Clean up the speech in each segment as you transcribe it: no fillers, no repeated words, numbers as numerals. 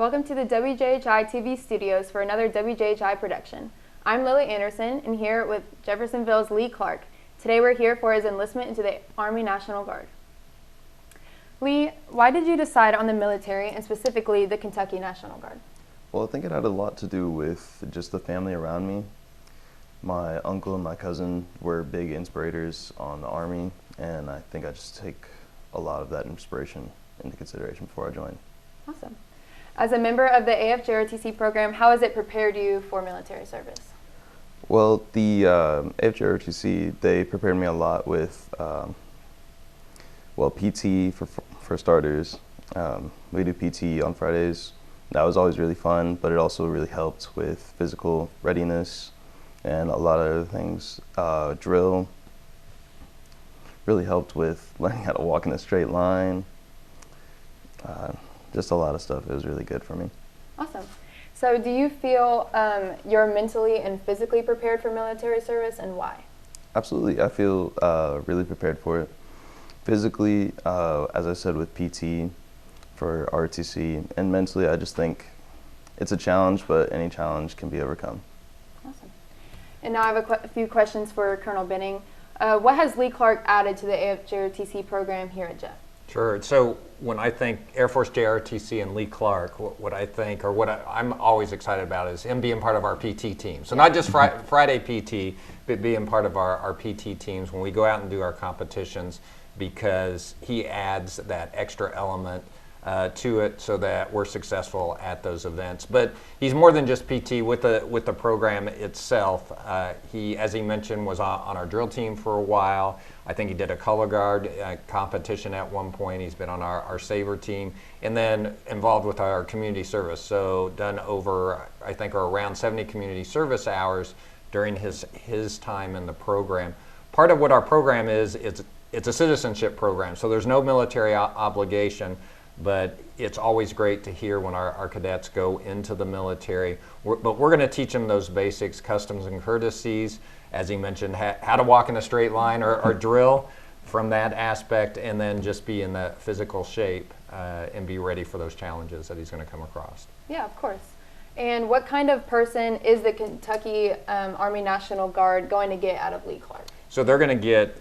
Welcome to the WJHI TV studios for another WJHI production. I'm Lily Anderson and here with Jeffersonville's Lee Clark. Today we're here for his enlistment into the Army National Guard. Lee, why did you decide on the military and specifically the Kentucky National Guard? Well, I think it had a lot to do with just the family around me. My uncle and my cousin were big inspirators on the Army, and I think I just take a lot of that inspiration into consideration before I joined. Awesome. As a member of the AFJROTC program, how has it prepared you for military service? Well, the AFJROTC, they prepared me a lot with, PT for starters. We do PT on Fridays. That was always really fun, but it also really helped with physical readiness and a lot of other things. Drill really helped with learning how to walk in a straight line. Just a lot of stuff. It was really good for me. Awesome. So do you feel you're mentally and physically prepared for military service, and why? Absolutely. I feel really prepared for it. Physically, as I said, with PT for ROTC, and mentally, I just think it's a challenge, but any challenge can be overcome. Awesome. And now I have a few questions for Colonel Benning. What has Lee Clark added to the AFJROTC program here at Jeff? Sure. So when I think Air Force JROTC and Lee Clark, what I think, or what I'm always excited about is him being part of our PT team. So not just Friday PT, but being part of our PT teams when we go out and do our competitions, because he adds that extra element to it so that we're successful at those events. But he's more than just PT with the program itself. He, as he mentioned, was on our drill team for a while. I think he did a color guard competition at one point. He's been on our Saver team, and then involved with our community service. So done over, I think, or around 70 community service hours during his time in the program. Part of what our program is, it's a citizenship program, so there's no military obligation. But it's always great to hear when our cadets go into the military. But we're going to teach them those basics, customs and courtesies, as he mentioned, how to walk in a straight line or drill from that aspect, and then just be in that physical shape and be ready for those challenges that he's going to come across. Yeah, of course. And what kind of person is the Kentucky Army National Guard going to get out of Lee Clark? So they're going to get,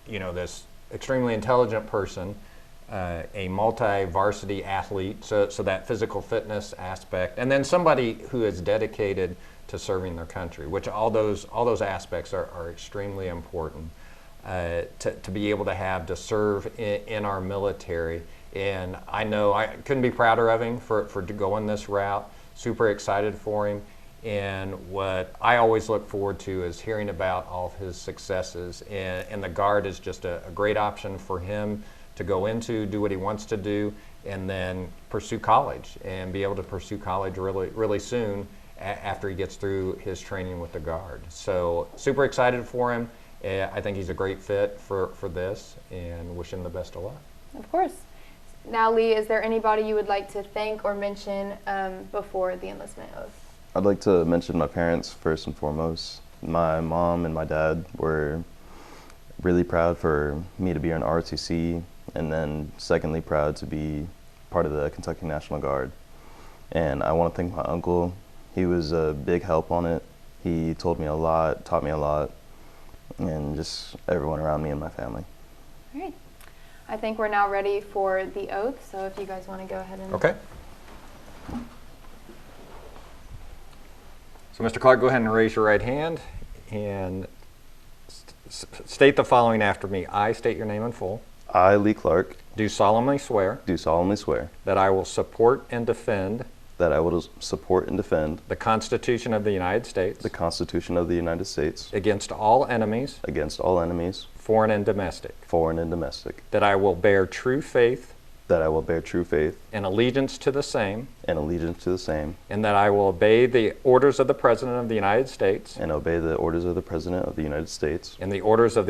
this extremely intelligent person, a multi-varsity athlete, so that physical fitness aspect, and then somebody who is dedicated to serving their country, which all those aspects are extremely important to be able to have to serve in our military. And I know I couldn't be prouder of him for going this route. Super excited for him. And what I always look forward to is hearing about all of his successes. And the Guard is just a great option for him to go into, do what he wants to do, and then pursue college and be able to pursue college really, really soon after he gets through his training with the Guard. So super excited for him. I think he's a great fit for this, and wish him the best of luck. Of course. Now, Lee, is there anybody you would like to thank or mention before the enlistment oath? I'd like to mention my parents first and foremost. My mom and my dad were really proud for me to be in ROTC, and then secondly, proud to be part of the Kentucky National Guard. And I want to thank my uncle. He was a big help on it. He told me a lot, taught me a lot, and just everyone around me and my family. All right. I think we're now ready for the oath, so if you guys want to go ahead and... Okay. So Mr. Clark, go ahead and raise your right hand and state the following after me. I state your name in full. I, Lee Clark, do solemnly swear that I will support and defend support and defend the Constitution of the United States against all enemies, foreign and domestic, that I will bear true faith and allegiance to the same, and that I will obey the orders of the President of the United States and the orders of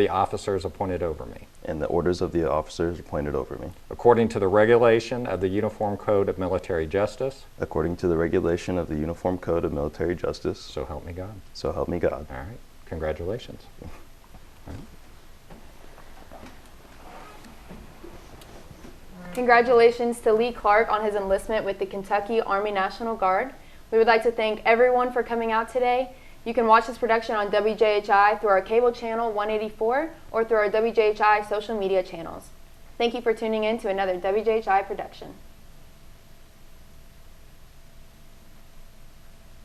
Congratulations to Lee Clark on his enlistment with the Kentucky Army National Guard. We would like to thank everyone for coming out today. You can watch this production on WJHI through our cable channel 184 or through our WJHI social media channels. Thank you for tuning in to another WJHI production.